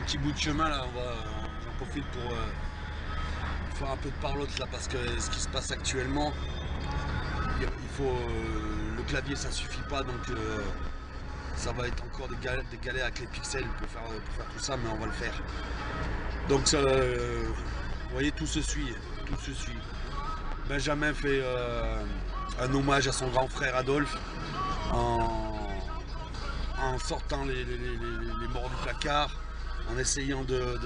petit bout de chemin là, j'en profite pour faire un peu de parlotte là parce que ce qui se passe actuellement, il faut le clavier ça suffit pas donc ça va être encore des galères avec les pixels pour faire tout ça, mais on va le faire. Donc vous voyez, tout se suit, tout se suit. Benjamin fait un hommage à son grand frère Adolphe en sortant les morts du placard, en essayant de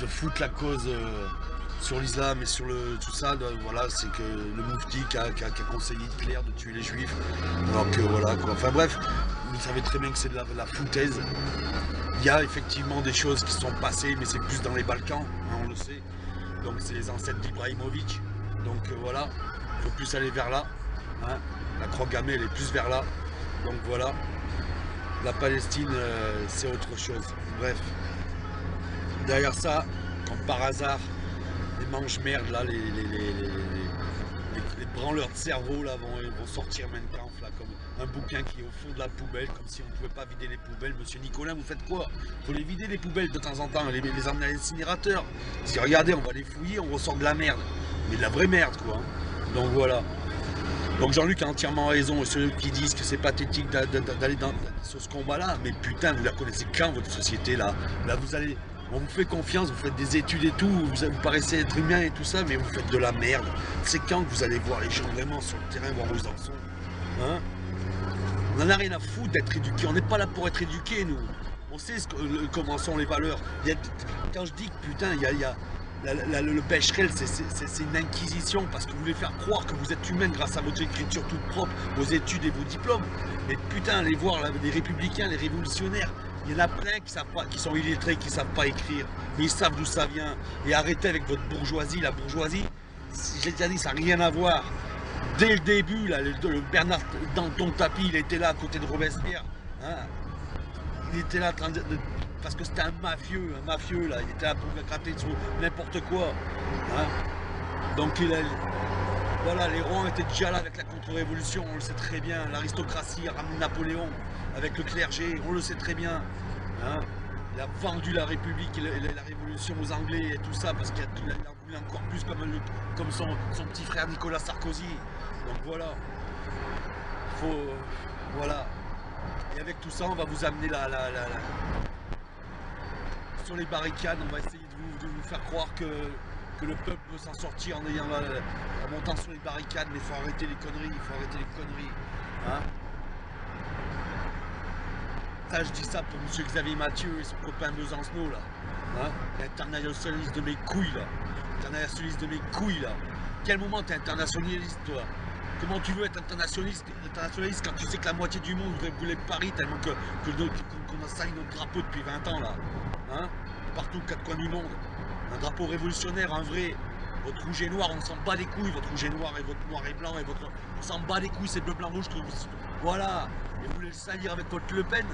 foutre la cause sur l'islam et sur tout ça. Voilà, c'est que le moufti qui a conseillé Hitler de tuer les juifs. Alors que voilà quoi. Enfin bref, vous savez très bien que c'est de la foutaise. Il y a effectivement des choses qui sont passées, mais c'est plus dans les Balkans, hein, on le sait. Donc c'est les ancêtres d'Ibrahimovic. Donc voilà, il faut plus aller vers là. Hein. La croix gammée, elle est plus vers là. Donc voilà. La Palestine, c'est autre chose. Bref. Derrière ça, comme par hasard, les mange-merdes, là, les branleurs de cerveau là, vont sortir maintenant là, comme un bouquin qui est au fond de la poubelle, comme si on ne pouvait pas vider les poubelles. Monsieur Nicolas, vous faites quoi? Il faut les vider les poubelles de temps en temps, les emmener à l'incinérateur. Parce que regardez, on va les fouiller, on ressort de la merde. Mais de la vraie merde quoi. Hein. Donc voilà. Donc Jean-Luc a entièrement raison, et ceux qui disent que c'est pathétique d'aller sur ce combat-là, mais putain, vous la connaissez quand votre société là? Là vous allez, on vous fait confiance, vous faites des études et tout, vous paraissez être humain et tout ça, mais vous faites de la merde. C'est quand que vous allez voir les gens vraiment sur le terrain, voir où ils en sont, hein? On en a rien à foutre d'être éduqué, on n'est pas là pour être éduqués nous. On sait comment sont les valeurs. Quand je dis que putain, il y a le Becherel, c'est une inquisition parce que vous voulez faire croire que vous êtes humain grâce à votre écriture toute propre, vos études et vos diplômes. Mais putain, allez voir là, les républicains, les révolutionnaires, il y en a plein qui savent pas, qui sont illettrés, qui savent pas écrire, mais ils savent d'où ça vient. Et arrêtez avec votre bourgeoisie, la bourgeoisie, j'ai déjà dit, ça n'a rien à voir. Dès le début, là, le Bernard Danton Tapie, il était là à côté de Robespierre. Hein, il était là en train de parce que c'était un mafieux là, il était là pour gratter sur n'importe quoi. Hein. Donc voilà, les Rois étaient déjà là avec la contre-révolution, on le sait très bien, l'aristocratie a ramené Napoléon avec le clergé, on le sait très bien. Hein. Il a vendu la République et la Révolution aux Anglais et tout ça, parce qu'il a voulu encore plus comme son petit frère Nicolas Sarkozy. Donc voilà, voilà. Et avec tout ça, on va vous amener sur les barricades, on va essayer de vous faire croire que le peuple peut s'en sortir en montant sur les barricades, mais il faut arrêter les conneries, Hein. Ça, je dis ça pour M. Xavier Mathieu et son copain Besancenot, là. Hein. Internationaliste de mes couilles, là. Internationaliste de mes couilles, là. Quel moment t'es internationaliste, toi? Comment tu veux être internationaliste quand tu sais que la moitié du monde voulait Paris tellement qu'on a sali notre drapeau depuis 20 ans là, hein? Partout aux quatre coins du monde. Un drapeau révolutionnaire, un vrai. Votre rouge et noir, on s'en bat les couilles, votre rouge et noir et votre noir et blanc et votre. On s'en bat les couilles, c'est bleu, blanc, rouge que vous. Voilà. Et vous voulez le salir avec votre Le Pen.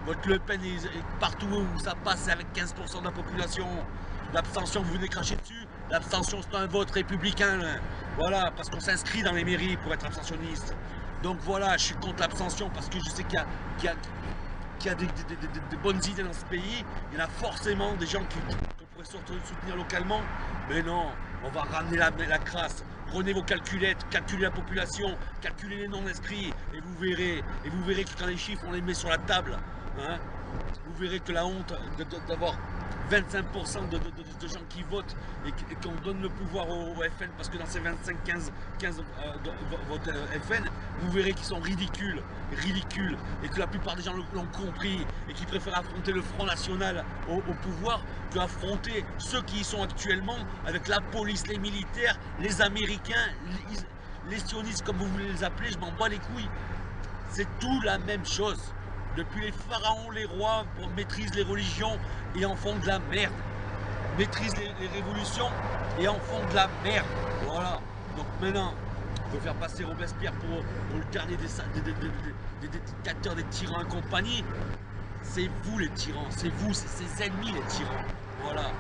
Votre Le Pen est partout où ça passe, c'est avec 15% de la population. L'abstention, vous venez cracher dessus. L'abstention, c'est un vote républicain. Là. Voilà, parce qu'on s'inscrit dans les mairies pour être abstentionniste. Donc voilà, je suis contre l'abstention parce que je sais qu'il y a des bonnes idées dans ce pays. Il y en a forcément des gens qu'on pourrait soutenir localement. Mais non, on va ramener la crasse. Prenez vos calculettes, calculez la population, calculez les non-inscrits, et vous verrez que quand les chiffres, on les met sur la table, hein, vous verrez que la honte d'avoir 25% de gens qui votent et qu'on donne le pouvoir au FN, parce que dans ces 15 votes FN, vous verrez qu'ils sont ridicules, et que la plupart des gens l'ont compris, et qui préfèrent affronter le Front National au pouvoir que affronter ceux qui y sont actuellement avec la police, les militaires, les Américains, les sionistes comme vous voulez les appeler, je m'en bats les couilles. C'est tout la même chose. Depuis les pharaons, les rois maîtrisent les religions et en font de la merde. Maîtrisent les révolutions et en font de la merde. Voilà. Donc maintenant, il faut faire passer Robespierre pour le dernier des dictateurs, des tyrans et compagnie. C'est vous les tyrans, c'est vous, c'est ses ennemis les tyrans. Voilà.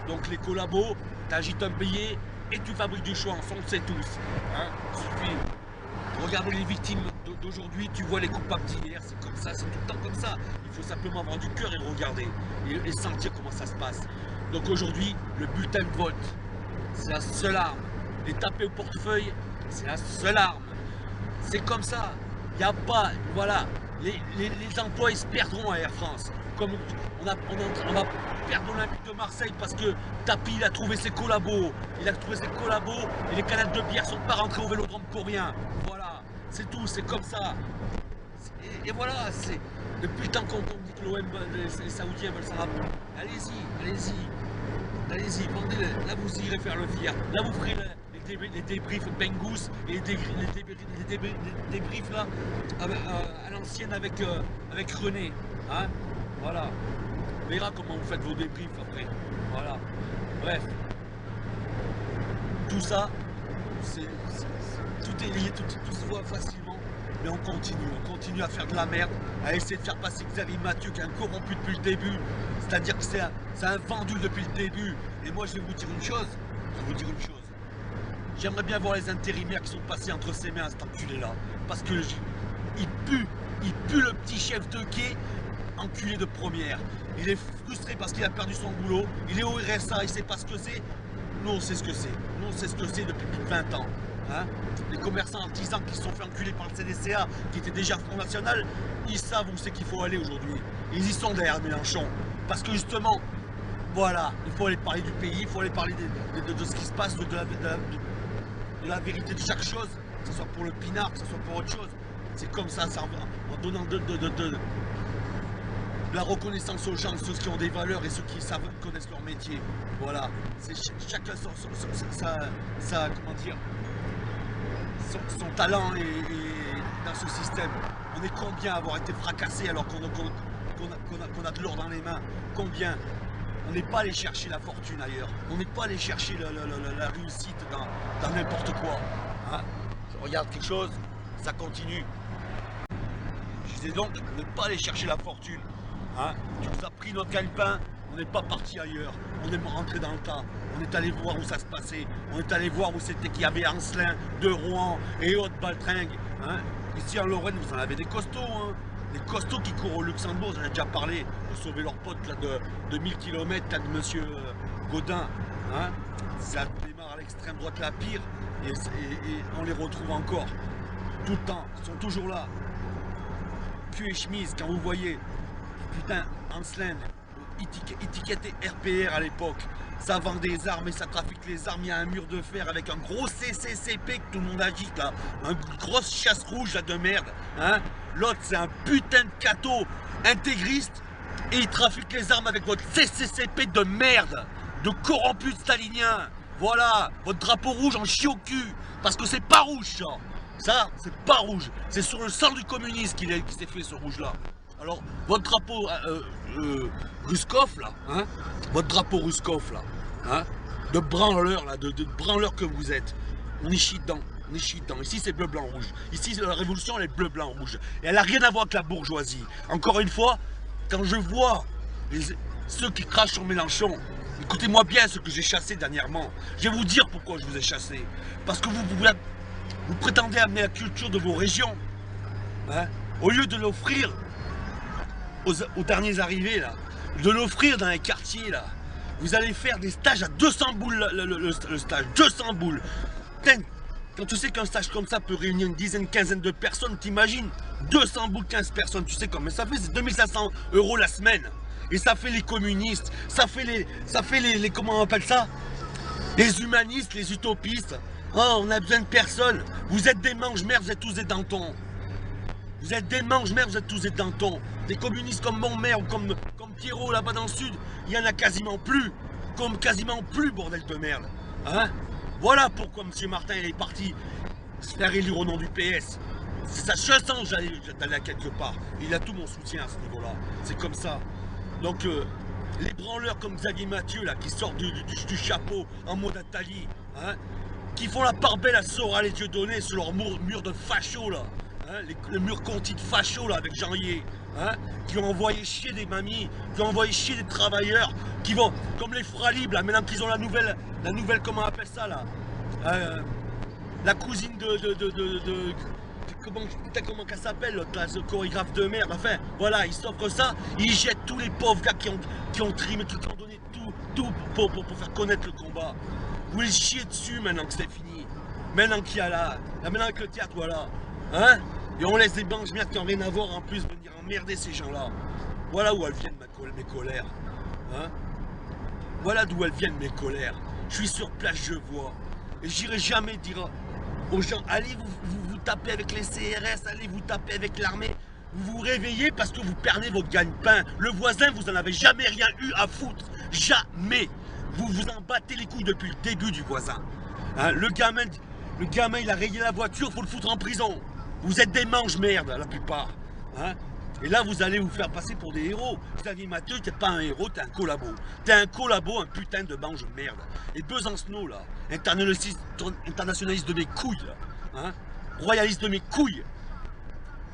Donc les collabos, t'agites un billet et tu fabriques du choix, on le sait tous. Hein. Il suffit de regardes les victimes d'aujourd'hui, tu vois les coupables d'hier, c'est comme ça, c'est tout le temps comme ça. Il faut simplement avoir du cœur et le regarder, et sentir comment ça se passe. Donc aujourd'hui, le bulletin de vote, c'est la seule arme. Les taper au portefeuille, c'est la seule arme. C'est comme ça. Il n'y a pas, voilà, les emplois ils se perdront à Air France. Comme on va perdre l'Olympique de Marseille parce que Tapi il a trouvé ses collabos. Il a trouvé ses collabos et les canettes de bière sont pas rentrées au Vélodrome pour rien. Voilà, c'est tout, c'est comme ça. Et voilà, c'est depuis le temps qu'on dit que l'OM, les Saoudiens veulent s'en rappeler. Allez-y, vendez-le. Là vous irez faire le fier. Là vous ferez les débriefs Bengus et les débriefs là à l'ancienne avec René. Hein, voilà. On verra comment vous faites vos débriefs après. Voilà. Bref. Tout ça, tout est lié, tout se voit facilement. Mais on continue à faire de la merde, à essayer de faire passer Xavier Mathieu qui est un corrompu depuis le début. C'est-à-dire que c'est un vendu depuis le début. Et moi je vais vous dire une chose. J'aimerais bien voir les intérimaires qui sont passés entre ses mains à cet enculé-là. Parce que il pue le petit chef de quai, enculé de première. Il est frustré parce qu'il a perdu son boulot. Il est au RSA, il sait pas ce que c'est. Nous on sait ce que c'est. Nous on sait ce que c'est depuis plus de 20 ans. Hein, les commerçants artisans qui se sont fait enculer par le CDCA, qui était déjà Front National, ils savent où c'est qu'il faut aller aujourd'hui. Ils y sont derrière Mélenchon. Parce que justement, voilà, il faut aller parler du pays, il faut aller parler de ce qui se passe, de la vérité de chaque chose, que ce soit pour le pinard, que ce soit pour autre chose. C'est comme ça, en donnant de la reconnaissance aux gens, ceux qui ont des valeurs et ceux qui savent, connaissent leur métier. Voilà, c'est chacun comment dire, son talent et dans ce système. On est combien à avoir été fracassés alors qu'on a de l'or dans les mains? Combien? On n'est pas allé chercher la fortune ailleurs. On n'est pas allé chercher la réussite dans n'importe quoi. Hein, je regarde quelque chose, ça continue. Je disais donc, on n'est pas allé chercher la fortune. Hein, tu nous as pris notre gagne-pain, on n'est pas parti ailleurs. On est rentré dans le tas. On est allé voir où ça se passait. On est allé voir où c'était qu'il y avait Ancelin, De Rouen et autres baltringues. Hein. Ici en Lorraine, vous en avez des costauds. Hein. Des costauds qui courent au Luxembourg, j'en ai déjà parlé, pour sauver leurs potes là, de 1000 km là, de monsieur Gaudin. Hein. Ça démarre à l'extrême droite la pire et on les retrouve encore. Tout le temps, ils sont toujours là. Cul et chemise, quand vous voyez, putain, Ancelin, étiqueté RPR à l'époque, ça vend des armes et ça trafique les armes, il y a un mur de fer avec un gros CCCP que tout le monde agite là, une grosse chasse rouge là de merde, hein. L'autre c'est un putain de cateau intégriste et il trafique les armes avec votre CCCP de merde, de corrompu stalinien. Voilà, votre drapeau rouge en chie au cul, parce que c'est pas rouge ça. Ça, c'est pas rouge, c'est sur le sang du communisme qu'il s'est fait ce rouge là. Alors, votre drapeau Ruskov là, hein, votre drapeau Ruskov là, hein, de branleur là, de branleur que vous êtes, on y chie dedans, on y chie dedans. Ici c'est bleu, blanc, rouge. Ici la révolution elle est bleu, blanc, rouge. Et elle n'a rien à voir avec la bourgeoisie. Encore une fois, quand je vois ceux qui crachent sur Mélenchon, écoutez-moi bien ce que j'ai chassé dernièrement. Je vais vous dire pourquoi je vous ai chassé. Parce que vous prétendez amener la culture de vos régions, hein, au lieu de l'offrir aux derniers arrivés là, de l'offrir dans les quartiers là. Vous allez faire des stages à 200 boules le stage, 200 boules. Putain, quand tu sais qu'un stage comme ça peut réunir une dizaine, quinzaine de personnes, t'imagines 200 boules, 15 personnes, tu sais combien ça fait? C'est 2500 € la semaine. Et ça fait les communistes, ça fait les comment on appelle ça? Les humanistes, les utopistes. Oh, on a besoin de personne. Vous êtes des mange-mères, vous êtes tous des dentons. Vous êtes des mange-mères, vous êtes tous des dentons. Des communistes comme mon maire ou comme Pierrot là-bas dans le sud, il y en a quasiment plus. Comme quasiment plus, bordel de merde. Hein? Voilà pourquoi M. Martin il est parti se faire élire au nom du PS. C'est ça, je sens d'aller à quelque part. Il a tout mon soutien à ce niveau-là. C'est comme ça. Donc, les branleurs comme Xavier Mathieu là, qui sortent du chapeau en mode Attali, hein, qui font la part belle à Sora les Dieudonné sur leur mur de facho là. Hein, le mur conti de facho là avec Jean-Yé, hein, qui ont envoyé chier des mamies, qui ont envoyé chier des travailleurs, qui vont, comme les fralibes là, maintenant qu'ils ont la nouvelle, comment on appelle ça là, la cousine comment qu'elle s'appelle, l'autre là, ce chorégraphe de merde, enfin, voilà, il s'offre ça, il jette tous les pauvres gars qui ont trimé, qui ont donné tout pour faire connaître le combat. Vous les chiez dessus maintenant que c'est fini. Maintenant qu'il y a là, maintenant avec le théâtre, voilà. Hein? Et on laisse des banques merdes qui n'ont rien à voir en plus venir emmerder ces gens-là. Voilà où elles viennent mes colères. Hein? Voilà d'où elles viennent mes colères. Je suis sur place, je vois. Et j'irai jamais dire aux gens, allez vous tapez avec les CRS, allez vous taper avec l'armée. Vous vous réveillez parce que vous perdez votre gagne-pain. Le voisin, vous n'en avez jamais rien eu à foutre. Jamais. Vous vous en battez les couilles depuis le début du voisin. Hein, le gamin, il a rayé la voiture, faut le foutre en prison. Vous êtes des manges-merde, la plupart. Hein. Et là, vous allez vous faire passer pour des héros. Xavier Mathieu, t'es pas un héros, t'es un collabo. T'es un collabo, un putain de mange-merde. Et Besancenot, là, internationaliste de mes couilles, là, hein, royaliste de mes couilles,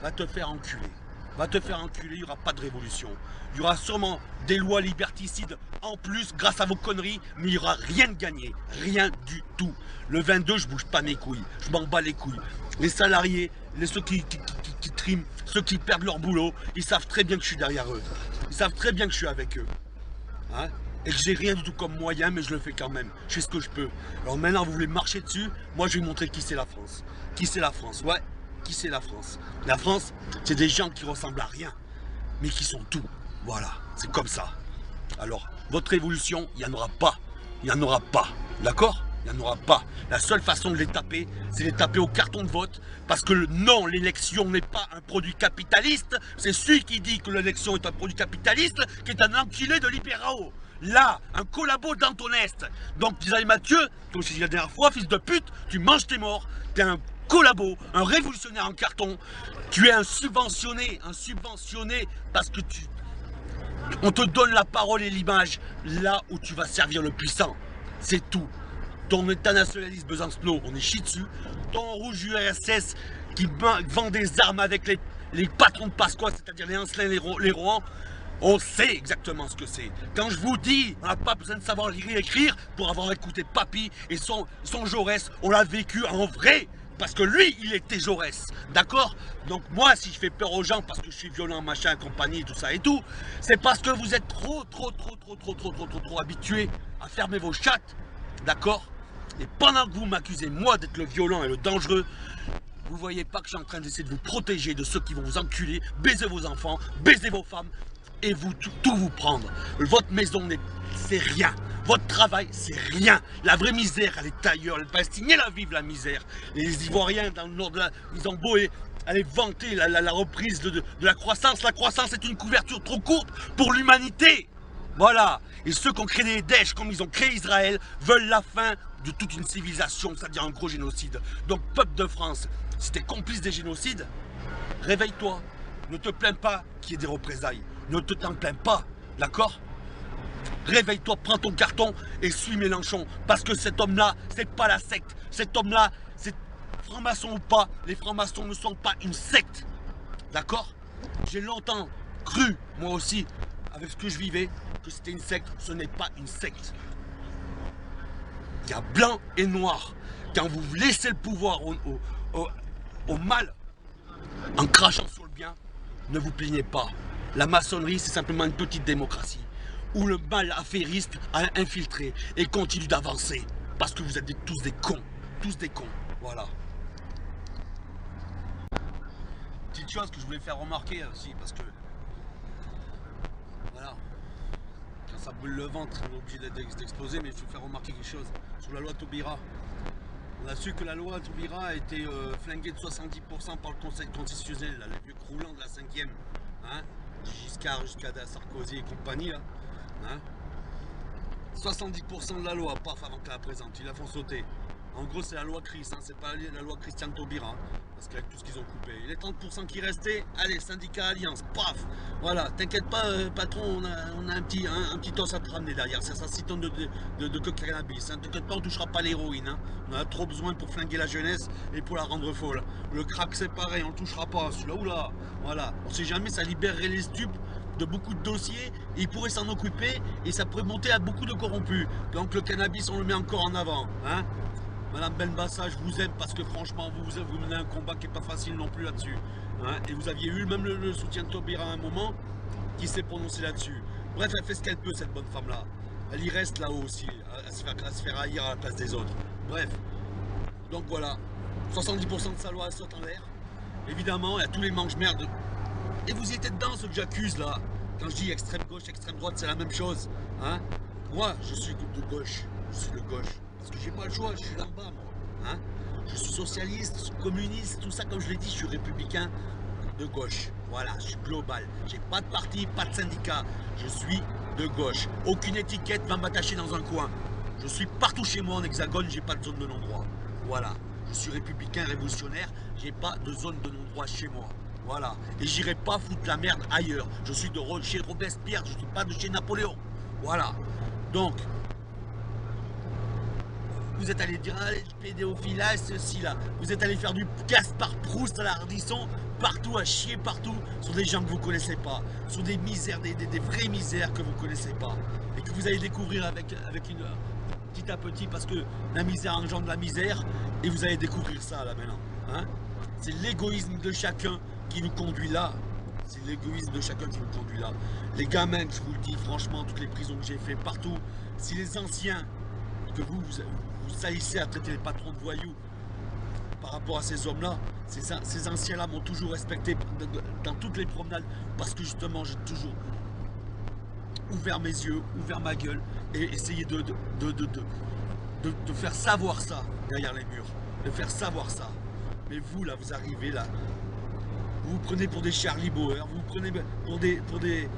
va te faire enculer. Va te faire enculer, il n'y aura pas de révolution. Il y aura sûrement des lois liberticides en plus grâce à vos conneries, mais il n'y aura rien de gagné. Rien du tout. Le 22, je bouge pas mes couilles. Je m'en bats les couilles. Les salariés, ceux qui triment, ceux qui perdent leur boulot, ils savent très bien que je suis derrière eux. Ils savent très bien que je suis avec eux. Hein? Et que j'ai rien du tout comme moyen, mais je le fais quand même. Je fais ce que je peux. Alors maintenant, vous voulez marcher dessus? Moi, je vais vous montrer qui c'est la France. Qui c'est la France? Ouais. Qui c'est la France? La France, c'est des gens qui ressemblent à rien, mais qui sont tout. Voilà, c'est comme ça. Alors, votre révolution, il n'y en aura pas. Il n'y en aura pas. D'accord? Il n'y en aura pas. La seule façon de les taper, c'est les taper au carton de vote. Parce que non, l'élection n'est pas un produit capitaliste. C'est celui qui dit que l'élection est un produit capitaliste qui est un enculé de libéraux. Là, un collabo d'Antoneste. Donc, Xavier Mathieu, comme je t'ai dit la dernière fois, fils de pute, tu manges tes morts. T'es un collabo, un révolutionnaire en carton. Tu es un subventionné parce que on te donne la parole et l'image là où tu vas servir le puissant. C'est tout. Ton état nationaliste Besancenot, on est chié dessus. Ton rouge URSS qui vend des armes avec les patrons de Pasqua, c'est-à-dire les Ancelin, les Rohan, on sait exactement ce que c'est. Quand je vous dis, on n'a pas besoin de savoir lire et écrire pour avoir écouté Papy et son Jaurès, on l'a vécu en vrai. Parce que lui, il était Jaurès, d'accord? Donc moi, si je fais peur aux gens parce que je suis violent, machin, compagnie, tout ça et tout, c'est parce que vous êtes trop habitués à fermer vos chattes, d'accord? Et pendant que vous m'accusez, moi, d'être le violent et le dangereux, vous voyez pas que je suis en train d'essayer de vous protéger de ceux qui vont vous enculer, baiser vos enfants, baiser vos femmes, et vous tout vous prendre. Votre maison, c'est rien. Votre travail, c'est rien. La vraie misère, elle est ailleurs. Les Palestiniens la vivent, la misère. Les Ivoiriens, dans le nord de ils ont beau aller vanter la reprise de la croissance. La croissance est une couverture trop courte pour l'humanité. Voilà. Et ceux qui ont créé des Daesh, comme ils ont créé Israël, veulent la fin de toute une civilisation, c'est-à-dire un gros génocide. Donc, peuple de France, si t'es complice des génocides, réveille-toi. Ne te plains pas qu'il y ait des représailles. Ne t'en plains pas, d'accord? Réveille-toi, prends ton carton et suis Mélenchon. Parce que cet homme-là, c'est pas la secte. Cet homme-là, c'est franc-maçon ou pas, les francs-maçons ne sont pas une secte. D'accord? J'ai longtemps cru, moi aussi, avec ce que je vivais, que c'était une secte. Ce n'est pas une secte. Il y a blanc et noir. Quand vous laissez le pouvoir au mal, en crachant sur le bien, ne vous plaignez pas. La maçonnerie, c'est simplement une petite démocratie où le mal affairiste a infiltré et continue d'avancer. Parce que vous êtes tous des cons. Tous des cons. Voilà. Petite chose que je voulais faire remarquer aussi, parce que... Voilà. Quand ça brûle le ventre, on est obligé d'exploser, mais je veux faire remarquer quelque chose. Sur la loi Taubira. On a su que la loi Taubira a été flinguée de 70% par le Conseil constitutionnel, là, les vieux croulants de la 5e. Hein, Giscard jusqu'à Sarkozy et compagnie. Là. Hein, 70% de la loi, paf, avant qu'elle la présente, ils la font sauter. En gros, c'est la loi Chris, hein, c'est pas la loi Christian Taubira, hein, parce qu'avec tout ce qu'ils ont coupé. Et les 30% qui restaient, allez, syndicat Alliance, paf. Voilà, t'inquiète pas, patron, on a un petit os à te ramener derrière. C'est ça, 6 tonnes de cannabis. Hein. T'inquiète pas, on touchera pas l'héroïne. Hein. On a trop besoin pour flinguer la jeunesse et pour la rendre folle. Le crack, c'est pareil, on le touchera pas. Celui-là, oula, voilà. On sait jamais, ça libérerait les stupes de beaucoup de dossiers, et ils pourraient s'en occuper, et ça pourrait monter à beaucoup de corrompus. Donc le cannabis, on le met encore en avant. Hein. Madame Benbassa, je vous aime parce que franchement, vous menez un combat qui n'est pas facile non plus là-dessus. Hein, et vous aviez eu même le soutien de Taubira à un moment qui s'est prononcé là-dessus. Bref, elle fait ce qu'elle peut, cette bonne femme-là. Elle y reste là-haut aussi, à se faire haïr à la place des autres. Bref, donc voilà, 70% de sa loi saute en l'air. Évidemment, il y a tous les mange-merdes. Et vous y étiez dedans, ce que j'accuse là. Quand je dis extrême gauche, extrême droite, c'est la même chose. Hein, moi, je suis de gauche. Je suis de gauche. Parce que j'ai pas le choix, je suis là en bas, moi. Hein, je suis socialiste, communiste, tout ça, comme je l'ai dit, je suis républicain de gauche. Voilà, je suis global. J'ai pas de parti, pas de syndicat. Je suis de gauche. Aucune étiquette va m'attacher dans un coin. Je suis partout chez moi en hexagone, j'ai pas de zone de non-droit. Voilà. Je suis républicain, révolutionnaire, j'ai pas de zone de non-droit chez moi. Voilà. Et j'irai pas foutre la merde ailleurs. Je suis de chez Robespierre, je suis pas de chez Napoléon. Voilà. Donc, vous êtes allé dire, allez, pédophilage, ceci là. Vous êtes allé faire du Gaspard Proust à la Ardisson, partout, à chier partout, sur des gens que vous connaissez pas, sur des misères, des vraies misères que vous connaissez pas. Et que vous allez découvrir avec une petit à petit, parce que la misère engendre la misère, et vous allez découvrir ça là maintenant. Hein, c'est l'égoïsme de chacun qui nous conduit là. C'est l'égoïsme de chacun qui nous conduit là. Les gamins, je vous le dis franchement, toutes les prisons que j'ai fait partout, si les anciens que vous salissez à traiter les patrons de voyous par rapport à ces hommes-là, ces anciens-là m'ont toujours respecté dans toutes les promenades, parce que justement j'ai toujours ouvert mes yeux, ouvert ma gueule et essayé de faire savoir ça derrière les murs, de faire savoir ça. Mais vous là, vous arrivez là, vous vous prenez pour des Charlie Bauer, vous vous prenez pour des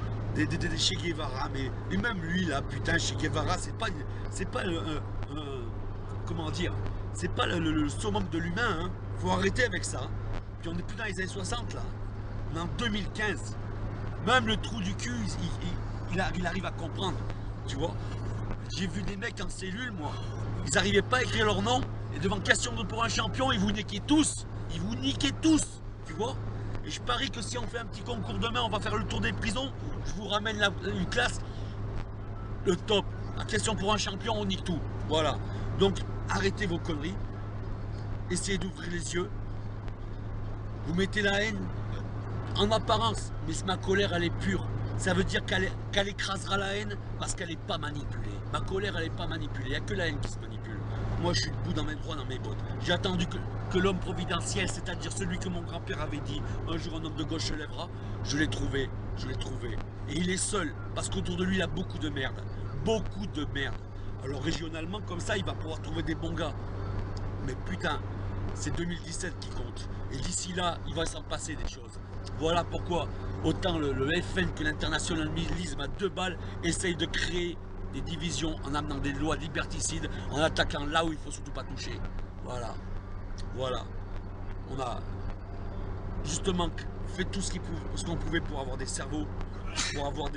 Che Guevara, mais même lui là, putain, Che Guevara, c'est pas comment dire, c'est pas le summum de l'humain, hein. Faut arrêter avec ça. Puis on n'est plus dans les années 60 là, on est en 2015. Même le trou du cul, il arrive à comprendre, tu vois. J'ai vu des mecs en cellule, moi, ils n'arrivaient pas à écrire leur nom, et devant question de pour un champion, ils vous niquaient tous, tu vois. Et je parie que si on fait un petit concours demain, on va faire le tour des prisons, je vous ramène une classe, le top. À question pour un champion, on nique tout, voilà. Donc, arrêtez vos conneries, essayez d'ouvrir les yeux, vous mettez la haine en apparence, mais ma colère, elle est pure. Ça veut dire qu'elle écrasera la haine parce qu'elle n'est pas manipulée. Ma colère, elle n'est pas manipulée. Il n'y a que la haine qui se manipule. Moi, je suis debout dans mes droits, dans mes bottes. J'ai attendu que l'homme providentiel, c'est-à-dire celui que mon grand-père avait dit, un jour un homme de gauche se lèvera, je l'ai trouvé. Et il est seul, parce qu'autour de lui, il a beaucoup de merde. Beaucoup de merde. Alors régionalement, comme ça, il va pouvoir trouver des bons gars. Mais putain, c'est 2017 qui compte. Et d'ici là, il va s'en passer des choses. Voilà pourquoi autant le FN que l'internationalisme à 2 balles essaye de créer des divisions en amenant des lois liberticides, en attaquant là où il ne faut surtout pas toucher. Voilà. On a justement fait tout ce qu'on pouvait pour avoir des cerveaux, pour avoir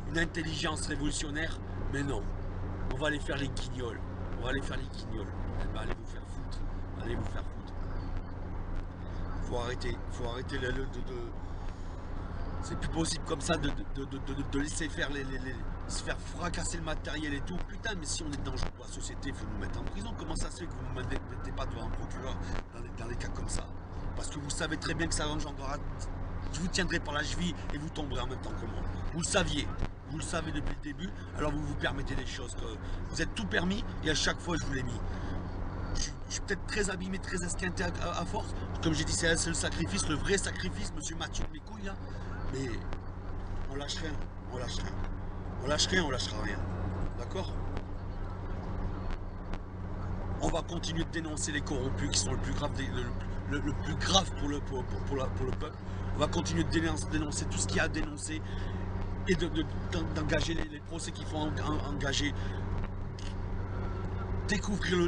une intelligence révolutionnaire, mais non. On va aller faire les guignols. Eh ben, allez vous faire foutre. Faut arrêter c'est plus possible comme ça de laisser faire se faire fracasser le matériel et tout. Putain, mais si on est dangereux pour la société, il faut nous mettre en prison. Comment ça se fait que vous ne mettez pas devant un procureur dans des cas comme ça? Parce que vous savez très bien que ça engendrera. Je vous tiendrai par la cheville et vous tomberez en même temps que moi. Vous le saviez. Vous le savez depuis le début, alors vous vous permettez des choses que vous êtes tout permis et à chaque fois je vous l'ai mis. Je suis peut-être très abîmé, très esquinté à force. Comme j'ai dit, c'est le sacrifice, le vrai sacrifice, monsieur Mathieu de mes couilles là. Mais on lâche rien. On lâchera rien. D'accord? On va continuer de dénoncer les corrompus qui sont le plus grave, le plus grave pour le peuple. On va continuer de dénoncer tout ce qu'il y a à dénoncer et d'engager les procès qu'il faut engager. Découvrir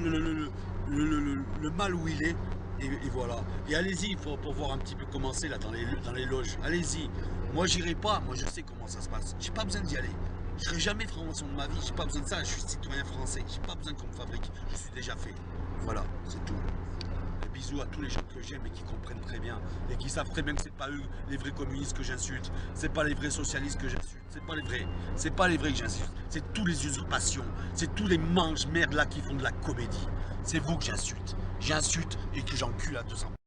le mal où il est. Et voilà. Et allez-y pour voir un petit peu comment c'est là dans les loges. Allez-y. Moi j'irai pas. Moi je sais comment ça se passe. J'ai pas besoin d'y aller. Je serai jamais franc-maçon de ma vie. J'ai pas besoin de ça. Je suis citoyen français. J'ai pas besoin qu'on me fabrique. Je suis déjà fait. Voilà. C'est tout. bisou à tous les gens que j'aime et qui comprennent très bien et qui savent très bien que c'est pas eux les vrais communistes que j'insulte, c'est pas les vrais socialistes que j'insulte, c'est pas les vrais que j'insulte, c'est tous les usurpations, c'est tous les mange-merdes là qui font de la comédie. C'est vous que j'insulte et que j'encule à 200